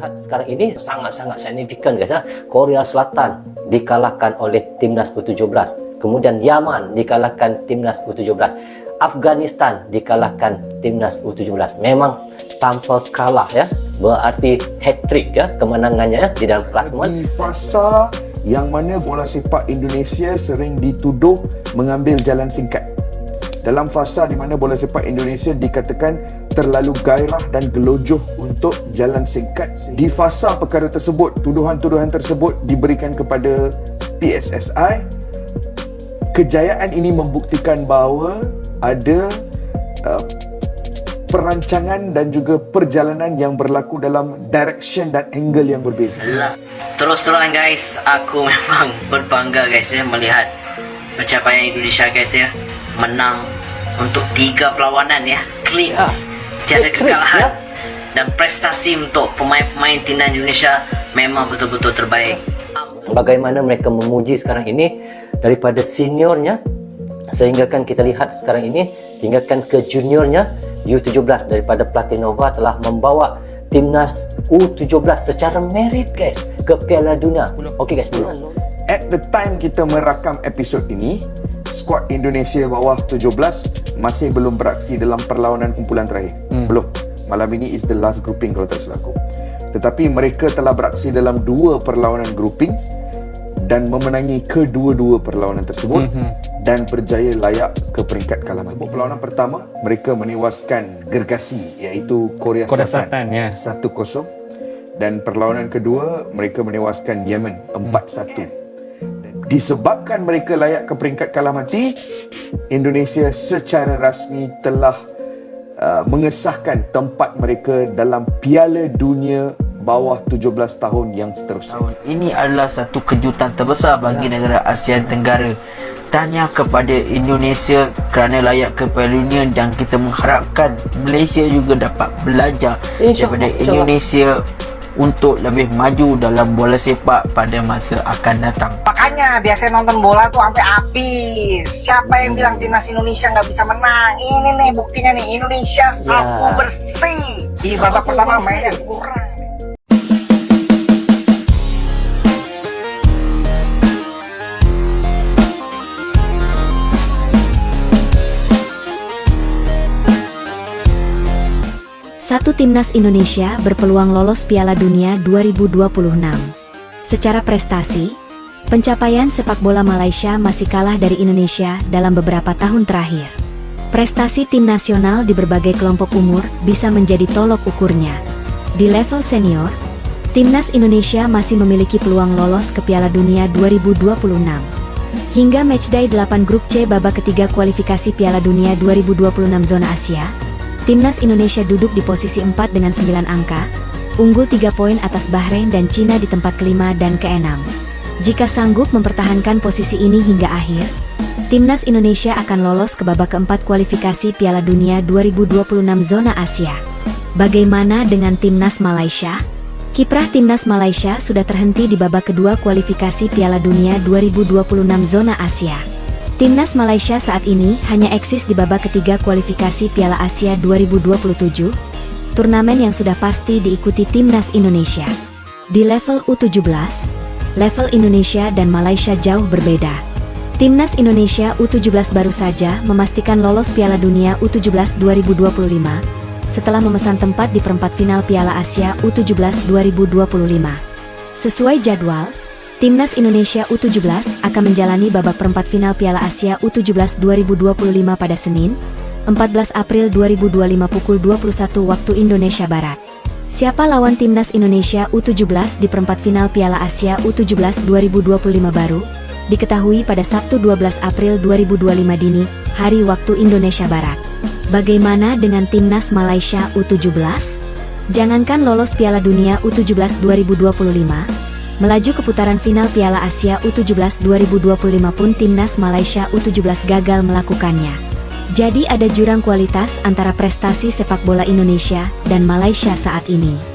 lihat sekarang ini sangat-sangat signifikan guys ya. Korea Selatan dikalahkan oleh timnas U17. Kemudian Yaman dikalahkan timnas U17. Afghanistan dikalahkan timnas U17. Memang tanpa kalah ya. Berarti hat-trick ya kemenangannya ya di dalam klasemen. Di fasa yang mana bola sepak Indonesia sering dituduh mengambil jalan singkat. Dalam fasa di mana bola sepak Indonesia dikatakan terlalu gairah dan gelojoh untuk jalan singkat. Di fasa perkara tersebut, tuduhan-tuduhan tersebut diberikan kepada PSSI. Kejayaan ini membuktikan bahawa ada perancangan dan juga perjalanan yang berlaku dalam direction dan angle yang berbeza. Terus terang guys, aku memang berbangga guys ya melihat pencapaian Indonesia guys ya, menang untuk 3 perlawanan ya, clean, tiada kekalahan ya. Dan prestasi untuk pemain-pemain timnas Indonesia memang betul-betul terbaik. Bagaimana mereka memuji sekarang ini daripada seniornya, sehingga kan kita lihat sekarang ini hingga kan ke juniornya U17 daripada Pelatih Nova telah membawa timnas U17 secara merit guys ke Piala Dunia. Okey guys, dulu. At the time kita merakam episod ini, skuad Indonesia bawah 17 masih belum beraksi dalam perlawanan kumpulan terakhir. Belum. Malam ini is the last grouping kalau tak silap aku. Tetapi mereka telah beraksi dalam 2 perlawanan grouping dan memenangi kedua-dua perlawanan tersebut dan berjaya layak ke peringkat kalah mati. Perlawanan pertama, mereka menewaskan gergasi iaitu Korea Selatan 1-0 dan perlawanan kedua mereka menewaskan Yemen 4-1. Disebabkan mereka layak ke peringkat kalah mati, Indonesia secara rasmi telah mengesahkan tempat mereka dalam Piala Dunia bawah 17 tahun yang seterusnya. Ini adalah satu kejutan terbesar bagi negara Asia Tenggara. Tanya kepada Indonesia kerana layak ke Piala Dunia, dan kita mengharapkan Malaysia juga dapat belajar daripada Indonesia untuk lebih maju dalam bola sepak pada masa akan datang. Makanya biasanya nonton bola tuh sampai habis. Siapa yang bilang timnas Indonesia nggak bisa menang? Ini nih buktinya nih, Indonesia sapu bersih. Di babak pertama mainnya kurang. Satu timnas Indonesia berpeluang lolos Piala Dunia 2026. Secara prestasi, pencapaian sepak bola Malaysia masih kalah dari Indonesia dalam beberapa tahun terakhir. Prestasi tim nasional di berbagai kelompok umur bisa menjadi tolok ukurnya. Di level senior, timnas Indonesia masih memiliki peluang lolos ke Piala Dunia 2026. Hingga matchday 8 grup C babak ketiga kualifikasi Piala Dunia 2026 zona Asia, timnas Indonesia duduk di posisi 4 dengan 9 angka, unggul 3 poin atas Bahrain dan Cina di tempat kelima dan keenam. Jika sanggup mempertahankan posisi ini hingga akhir, timnas Indonesia akan lolos ke babak keempat kualifikasi Piala Dunia 2026 zona Asia. Bagaimana dengan timnas Malaysia? Kiprah timnas Malaysia sudah terhenti di babak kedua kualifikasi Piala Dunia 2026 zona Asia. Timnas Malaysia saat ini hanya eksis di babak ketiga kualifikasi Piala Asia 2027, turnamen yang sudah pasti diikuti timnas Indonesia. Di level U17, level Indonesia dan Malaysia jauh berbeda. Timnas Indonesia U17 baru saja memastikan lolos Piala Dunia U17 2025, setelah memesan tempat di perempat final Piala Asia U17 2025. Sesuai jadwal, timnas Indonesia U17 akan menjalani babak perempat final Piala Asia U17 2025 pada Senin, 14 April 2025 pukul 21 waktu Indonesia Barat. Siapa lawan timnas Indonesia U17 di perempat final Piala Asia U17 2025 baru diketahui pada Sabtu 12 April 2025 dini hari waktu Indonesia Barat. Bagaimana dengan timnas Malaysia U17? Jangankan lolos Piala Dunia U17 2025, melaju ke putaran final Piala Asia U17 2025 pun timnas Malaysia U17 gagal melakukannya. Jadi ada jurang kualitas antara prestasi sepak bola Indonesia dan Malaysia saat ini.